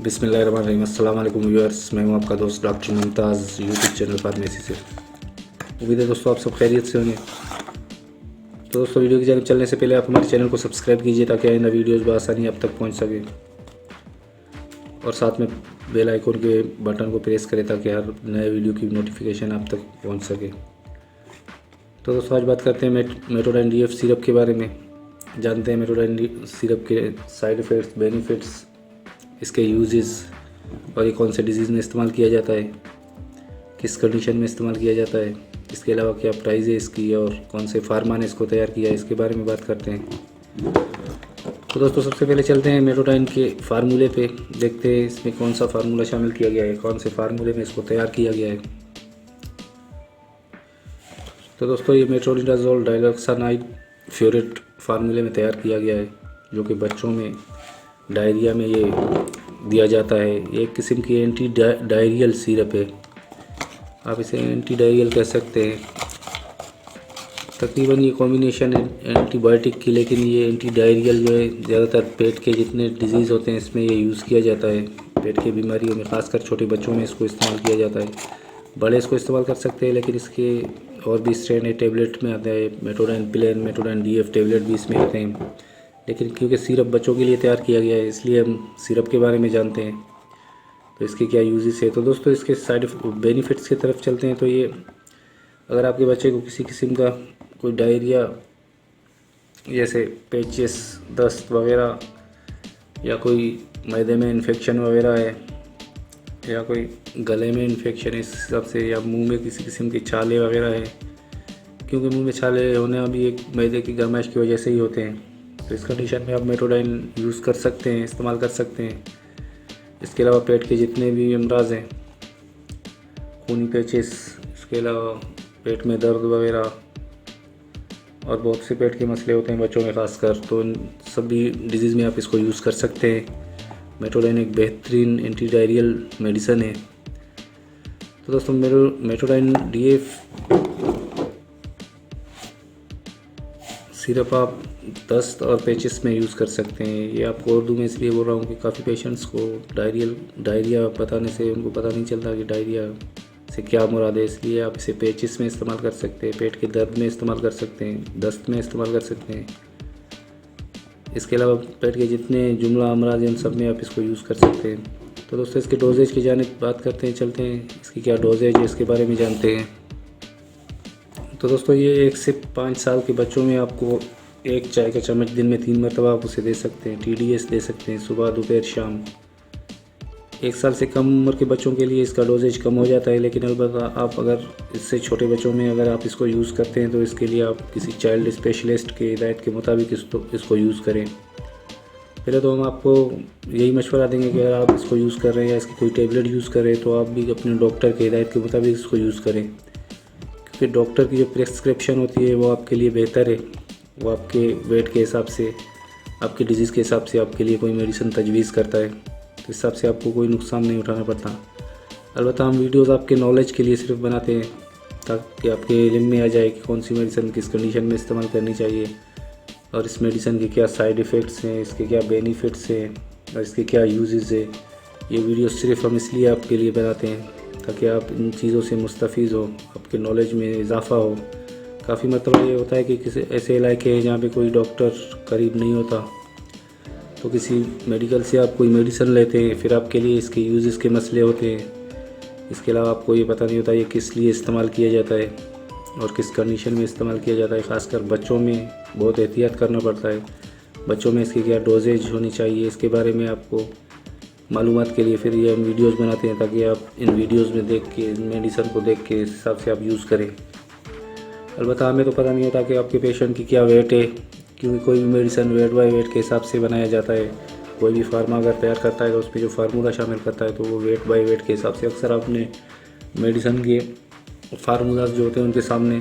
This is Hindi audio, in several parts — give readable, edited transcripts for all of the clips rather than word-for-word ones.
बिस्मिल्लाहिर्रहमानिर्रहीम। अस्सलाम वालेकुम व्यूअर्स, मैं हूं आपका दोस्त doctor Mumtaz YouTube channel pharmacy से। उम्मीद है दोस्तों आप सब खैरियत से होंगे। तो दोस्तों वीडियो की जानब चलने से पहले आप हमारे चैनल को सब्सक्राइब कीजिए ताकि आइंदा वीडियोज़ बआसानी आप तक पहुंच सके, और साथ में बेल आइकन के बटन को प्रेस करें ताकि हर नए वीडियो की नोटिफिकेशन आप तक पहुँच सके। तो दोस्तों आज बात करते हैं मेटोडाइन DF सिरप के बारे में। जानते हैं मेटोडाइन सिरप के साइड इफ़ेक्ट्स, बेनिफिट्स, इसके यूजेस और ये कौन से डिजीज़ में इस्तेमाल किया जाता है, किस कंडीशन में इस्तेमाल किया जाता है, इसके अलावा क्या प्राइस है इसकी और कौन से फार्मा ने इसको तैयार किया है, इसके बारे में बात करते हैं। तो दोस्तों सबसे पहले चलते हैं मेटोडाइन के फार्मूले पे, देखते हैं इसमें कौन सा फार्मूला शामिल किया गया है, कौन से फार्मूले में इसको तैयार किया गया है। तो दोस्तों ये मेट्रोनिडाज़ोल डाइक्लोक्सानाइड फ्यूरेट फार्मूले में तैयार किया गया है, जो कि बच्चों में डायरिया में ये दिया जाता है। ये एक किस्म की एंटी डायरियल सिरप है, आप इसे एंटी डायरियल कह सकते हैं। तकरीबन ये कॉम्बिनेशन है एंटीबायोटिक की, लेकिन ये एंटी डायरियल जो है ज़्यादातर पेट के जितने डिजीज़ होते हैं इसमें ये यूज़ किया जाता है। पेट की बीमारियों में, ख़ासकर छोटे बच्चों में इसको इस्तेमाल किया जाता है। बड़े इसको इस्तेमाल कर सकते हैं, लेकिन इसके और भी स्ट्रेन है। टेबलेट में आता है मेटोडाइन प्लेन, मेटोडाइन DF टेबलेट भी इसमें आते हैं, लेकिन क्योंकि सिरप बच्चों के लिए तैयार किया गया है इसलिए हम सिरप के बारे में जानते हैं। तो इसके क्या यूजेस है। तो दोस्तों इसके साइड बेनिफिट्स की तरफ चलते हैं। तो ये अगर आपके बच्चे को किसी किस्म का कोई डायरिया, जैसे पेचिस, दस्त वगैरह, या कोई मैदे में इन्फेक्शन वगैरह है, या कोई गले में इन्फेक्शन है इस हिसाब से, या मुंह में किसी किस्म की छाले वगैरह है, क्योंकि मुंह में छाले होने भी एक मैदे की गर्माइश की वजह से ही होते हैं। तो इस कंडीशन में आप मेटोडाइन यूज़ कर सकते हैं, इस्तेमाल कर सकते हैं। इसके अलावा पेट के जितने भी अमराज हैं, खूनी पेचिस, इसके अलावा पेट में दर्द वगैरह और बहुत से पेट के मसले होते हैं बच्चों में ख़ासकर, तो इन सभी डिजीज़ में आप इसको यूज़ कर सकते हैं। मेटोडाइन एक बेहतरीन एंटी डायरियल मेडिसन है। तो दोस्तों मेटोडाइन DF सिरप आप दस्त और पेचिस में यूज़ कर सकते हैं। ये आपको उर्दू में इसलिए बोल रहा हूँ कि काफ़ी पेशेंट्स को डायरिया बताने से उनको पता नहीं चलता कि डायरिया से क्या मुराद है, इसलिए आप इसे पेचिस में इस्तेमाल कर सकते हैं, पेट के दर्द में इस्तेमाल कर सकते हैं, दस्त में इस्तेमाल कर सकते हैं। इसके अलावा पेट के जितने जुमला अमराज हैं उन सब में आप इसको यूज़ कर सकते हैं। तो दोस्तों इसके डोजेज की जानिब बात करते हैं, चलते हैं इसकी क्या डोजेज है इसके बारे में जानते हैं। तो दोस्तों ये 1 से 5 साल के बच्चों में आपको एक चाय का चम्मच दिन में 3 मरतबा आप उसे दे सकते हैं। TDS दे सकते हैं, सुबह, दोपहर, शाम। 1 साल से कम उम्र के बच्चों के लिए इसका डोजेज कम हो जाता है, लेकिन अलबत्ता आप अगर इससे छोटे बच्चों में अगर आप इसको यूज़ करते हैं तो इसके लिए आप किसी चाइल्ड स्पेशलिस्ट के हिदायत के मुताबिक इसको यूज़ करें। पहले तो हम आपको यही मशवरा देंगे कि अगर आप इसको यूज़ कर रहे हैं या इसकी कोई टेबलेट यूज़ कर रहे हैं तो आप भी अपने डॉक्टर के हिदायत के मुताबिक इसको यूज़ करें, क्योंकि डॉक्टर की जो प्रिस्क्रिप्शन होती है वो आपके लिए बेहतर है। वो आपके वेट के हिसाब से, आपके डिजीज़ के हिसाब से आपके लिए कोई मेडिसिन तजवीज़ करता है, तो इस हिसाब से आपको कोई नुकसान नहीं उठाना पड़ता। अलबत्ता हम वीडियोस आपके नॉलेज के लिए सिर्फ बनाते हैं ताकि आपके इल्म में आ जाए कि कौन सी मेडिसिन किस कंडीशन में इस्तेमाल करनी चाहिए, और इस मेडिसिन के क्या साइड इफ़ेक्ट्स हैं, इसके क्या बेनिफिट्स हैं और इसके क्या यूजेस है। ये वीडियो सिर्फ हम इसलिए आपके लिए बनाते हैं ताकि आप इन चीज़ों से मुस्तफ़ीज़ हो, आपके नॉलेज में इजाफ़ा हो। काफ़ी मतलब ये होता है कि किसी ऐसे इलाके हैं जहाँ पे कोई डॉक्टर करीब नहीं होता, तो किसी मेडिकल से आप कोई मेडिसिन लेते हैं, फिर आपके लिए इसके यूजेस के मसले होते हैं। इसके अलावा आपको ये पता नहीं होता ये किस लिए इस्तेमाल किया जाता है और किस कंडीशन में इस्तेमाल किया जाता है। ख़ासकर बच्चों में बहुत एहतियात करना पड़ता है। बच्चों में इसकी क्या डोजेज होनी चाहिए, इसके बारे में आपको मालूमात के लिए फिर ये हम वीडियोज़ बनाते हैं ताकि आप इन वीडियोज़ में देख के, इन मेडिसिन को देख के इस हिसाब से आप यूज़ करें। अलबत्ता हमें तो पता नहीं होता कि आपके पेशेंट की क्या वेट है, क्योंकि कोई भी मेडिसिन वेट बाय वेट के हिसाब से बनाया जाता है। कोई भी फार्मा अगर तैयार करता है तो उसमें जो फार्मूला शामिल करता है तो वो वेट बाय वेट के हिसाब से, अक्सर आपने मेडिसिन के फार्मूलाज जो होते हैं उनके सामने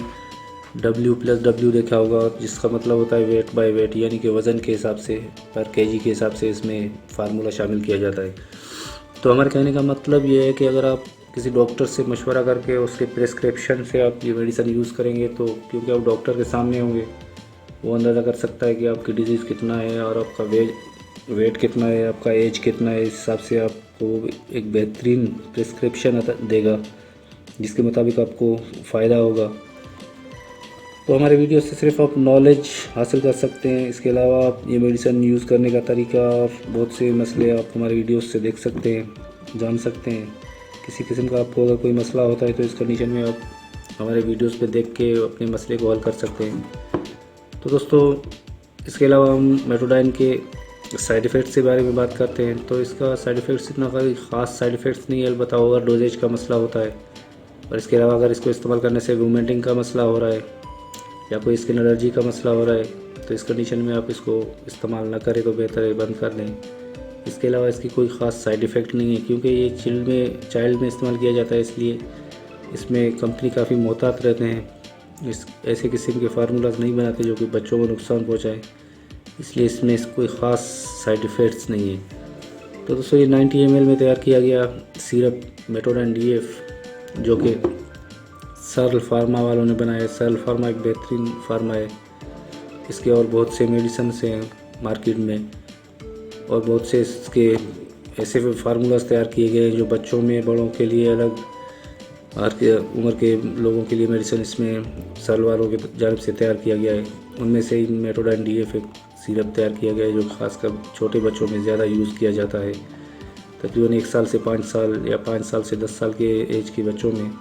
W+W देखा होगा, जिसका मतलब होता है वेट बाय वेट, यानी कि वज़न के हिसाब से, पर केजी के हिसाब से इसमें फार्मूला शामिल किया जाता है। तो हमारे कहने का मतलब ये है कि अगर आप किसी डॉक्टर से मशवरा करके उसके प्रिस्क्रिप्शन से आप ये मेडिसिन यूज़ करेंगे तो क्योंकि आप डॉक्टर के सामने होंगे, वो अंदाज़ा कर सकता है कि आपकी डिज़ीज़ कितना है और आपका वेट कितना है, आपका एज कितना है, इस हिसाब से आपको एक बेहतरीन प्रिस्क्रिप्शन देगा जिसके मुताबिक आपको फ़ायदा होगा। तो हमारे वीडियो से सिर्फ आप नॉलेज हासिल कर सकते हैं। इसके अलावा आप ये मेडिसिन यूज़ करने का तरीका और बहुत से मसले आप हमारे वीडियोस से देख सकते हैं, जान सकते हैं। किसी किस्म का आपको अगर कोई मसला होता है तो इस कंडीशन में आप हमारे वीडियोस पे देख के अपने मसले को हल कर सकते हैं। तो दोस्तों, इसके अलावा हम मेट्रोडाइन के साइड इफ़ेक्ट्स के बारे में बात करते हैं। तो इसका साइड इफ़ेक्ट्स इतना कोई ख़ास साइड इफ़ेक्ट्स नहीं है, अलबत्ता ओवर डोजेज का मसला होता है। और इसके अलावा अगर इसको इस्तेमाल करने से वोमिटिंग का मसला हो रहा है या कोई स्किन एलर्जी का मसला हो रहा है तो इस कंडीशन में आप इसको इस्तेमाल ना करें तो बेहतर है, बंद कर दें। इसके अलावा इसकी कोई ख़ास साइड इफ़ेक्ट नहीं है, क्योंकि ये चाइल्ड में इस्तेमाल किया जाता है, इसलिए इसमें कंपनी काफ़ी मोहतात रहते हैं। इस ऐसे किस्म के फार्मूलाज नहीं बनाते जो कि बच्चों को नुकसान पहुँचाए, इसलिए इसमें कोई ख़ास साइड इफ़ेक्ट्स नहीं है। तो दोस्तों, ये 90 ml में तैयार किया गया सिरप मेट्रोडाइन DF जो कि सरल फार्मा वालों ने बनाया है। सरल फार्मा एक बेहतरीन फार्मा है। इसके और बहुत से मेडिसिन हैं मार्केट में, और बहुत से इसके ऐसे फार्मूलाज तैयार किए गए हैं जो बच्चों में, बड़ों के लिए अलग, हर के उम्र के लोगों के लिए मेडिसिन इसमें सरल वालों की जानिब से तैयार किया गया है। उनमें से ही मेट्रोडाइन DF एक सिरप तैयार किया गया है जो खासकर छोटे बच्चों में ज़्यादा यूज़ किया जाता है, तकरीबन 1 साल से 5 साल या 5 साल से 10 साल के एज के बच्चों में।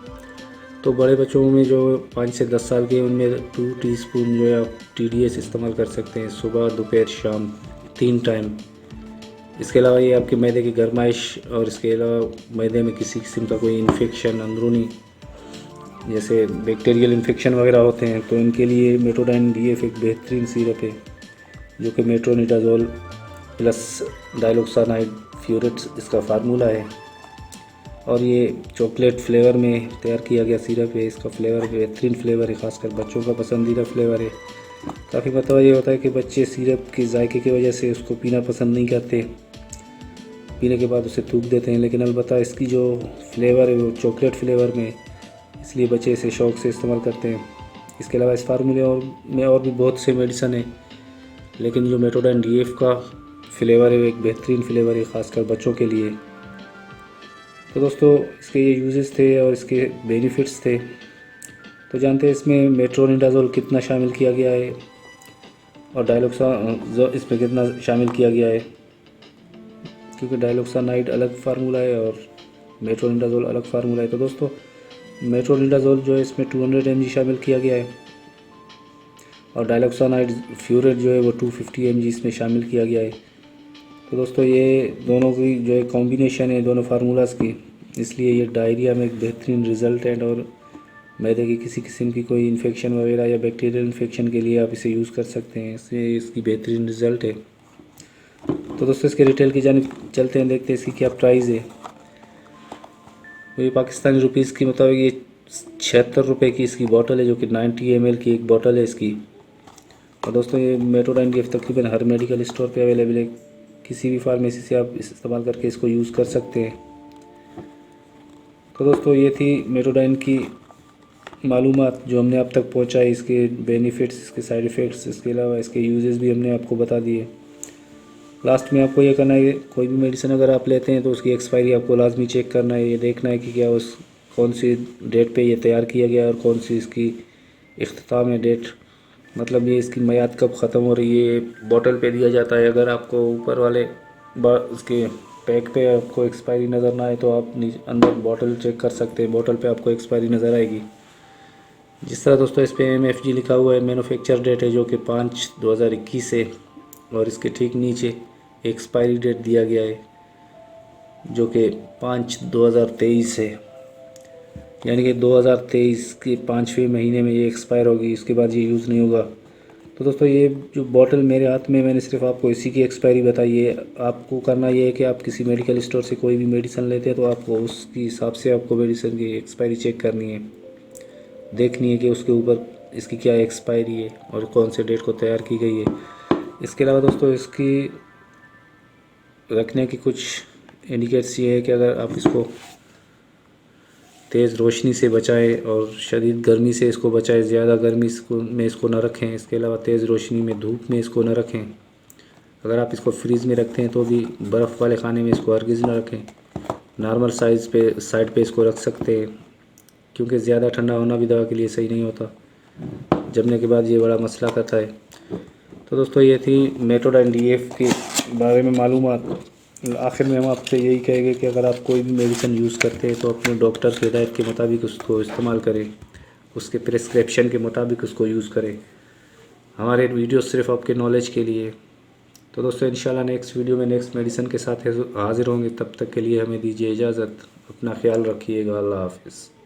तो बड़े बच्चों में जो 5 से 10 साल के, उनमें 2 टीस्पून जो है आप TDS इस्तेमाल कर सकते हैं, सुबह, दोपहर, शाम 3 टाइम। इसके अलावा ये आपके मैदे की गर्माइश और इसके अलावा मैदे में किसी किस्म का कोई इन्फेक्शन, अंदरूनी जैसे बैक्टीरियल इन्फेक्शन वगैरह होते हैं, तो उनके लिए मेट्रोडाइन DF एक बेहतरीन सिरप है जो कि मेट्रोनिडाज़ोल प्लस डाइक्लोसानाइड फ्यूरेट इसका फार्मूला है। और ये चॉकलेट फ्लेवर में तैयार किया गया सिरप है। इसका फ्लेवर बेहतरीन फ्लेवर है, ख़ासकर बच्चों का पसंदीदा फ्लेवर है। काफ़ी मतलब ये होता है कि बच्चे सिरप के जायके की वजह से उसको पीना पसंद नहीं करते, पीने के बाद उसे थूक देते हैं, लेकिन अलबत्ता इसकी जो फ्लेवर है वो चॉकलेट फ्लेवर में, इसलिए बच्चे इसे शौक़ से इस्तेमाल करते हैं। इसके अलावा इस फार्मूले और भी बहुत से मेडिसन है, लेकिन जो मेट्रोडाइन DF का फ्लेवर है वो एक बेहतरीन फ्लेवर है, ख़ासकर बच्चों के लिए। तो दोस्तों, इसके ये यूजेस थे और इसके बेनिफिट्स थे। तो जानते हैं इसमें मेट्रोनिडाज़ोल कितना शामिल किया गया है और डाइक्लोसानाइड इसमें कितना शामिल किया गया है, क्योंकि डाइक्लोसानाइड अलग फार्मूला है और मेट्रोनिडाज़ोल अलग फार्मूला है। तो दोस्तों, मेट्रोनिडाज़ोल जो है इसमें 200 mg शामिल किया गया है और डाइक्लोसानाइड फ्यूरेट जो है वो 250 mg इसमें शामिल किया गया है। तो दोस्तों, ये दोनों की जो है कॉम्बिनेशन है दोनों फार्मूलाज की, इसलिए ये डायरिया में एक बेहतरीन रिज़ल्ट है। और मैदे की किसी किस्म की कोई इन्फेक्शन वगैरह या बैक्टीरियल इन्फेक्शन के लिए आप इसे यूज़ कर सकते हैं, इससे इसकी बेहतरीन रिज़ल्ट है। तो दोस्तों, इसके रिटेल की जानिब चलते हैं, देखते हैं इसकी क्या प्राइस है। तो ये पाकिस्तानी रुपीज़ की मुताबिक ये 76 रुपये की इसकी बॉटल है, जो कि 90 ml की एक बॉटल है इसकी। और दोस्तों, ये मेट्रोडाइन DF तकरीबन हर मेडिकल स्टोर पे अवेलेबल है, किसी भी फार्मेसी से आप इस्तेमाल करके इसको यूज़ कर सकते हैं। तो दोस्तों, ये थी मेट्रोडाइन की मालूमात जो हमने अब तक पहुंचाई, इसके बेनिफिट्स, इसके साइड इफ़ेक्ट्स, इसके अलावा इसके यूजेस भी हमने आपको बता दिए। लास्ट में आपको ये करना है, कोई भी मेडिसिन अगर आप लेते हैं तो उसकी एक्सपायरी आपको लाजमी चेक करना है, ये देखना है कि क्या उस कौन सी डेट पे ये तैयार किया गया और कौन सी इसकी इख्तिताम है डेट, मतलब ये इसकी मियाद कब ख़त्म हो रही है, बॉटल पे दिया जाता है। अगर आपको ऊपर वाले उसके पैक पे आपको एक्सपायरी नज़र ना आए तो आप अंदर बॉटल चेक कर सकते हैं, बॉटल पे आपको एक्सपायरी नज़र आएगी। जिस तरह दोस्तों इस पे MFG लिखा हुआ है, मैन्युफैक्चर डेट है जो कि 5/2021 है, और इसके ठीक नीचे एक्सपायरी डेट दिया गया है जो कि 5/2023 है, यानी कि 2023 के 5वें महीने में ये एक्सपायर होगी, इसके बाद ये यूज़ नहीं होगा। तो दोस्तों, ये जो बॉटल मेरे हाथ में, मैंने सिर्फ आपको इसी की एक्सपायरी बताई है। आपको करना ये है कि आप किसी मेडिकल स्टोर से कोई भी मेडिसिन लेते हैं तो आपको उसके हिसाब से आपको मेडिसिन की एक्सपायरी चेक करनी है, देखनी है कि उसके ऊपर इसकी क्या एक्सपायरी है और कौन से डेट को तैयार की गई है। इसके अलावा दोस्तों, इसकी रखने की कुछ इंडिकेट्स ये है कि अगर आप इसको तेज़ रोशनी से बचाएं और शदीद गर्मी से इसको बचाएं, ज़्यादा गर्मी में इसको ना रखें। इसके अलावा तेज़ रोशनी में, धूप में इसको ना रखें, अगर आप इसको फ्रीज़ में रखते हैं तो भी बर्फ़ वाले खाने में इसको हरगिज़ ना रखें। नॉर्मल साइज़ पे साइड पे इसको रख सकते हैं, क्योंकि ज़्यादा ठंडा होना भी दवा के लिए सही नहीं होता। जमने के बाद ये बड़ा मसला करता है। तो दोस्तों ये थी मेथोडाइन DF के बारे में मालूमात। आखिर में हम आपसे यही कहेंगे कि अगर आप कोई भी मेडिसिन यूज़ करते हैं तो अपने डॉक्टर की हिदायत के मुताबिक उसको इस्तेमाल करें, उसके प्रिस्क्रिप्शन के मुताबिक उसको यूज़ करें। हमारे वीडियो सिर्फ आपके नॉलेज के लिए। तो दोस्तों इंशाल्लाह नेक्स्ट वीडियो में नेक्स्ट मेडिसिन के साथ हाज़िर होंगे। तब तक के लिए हमें दीजिए इजाज़त। अपना ख्याल रखिएगा। अल्लाह हाफ़िज़।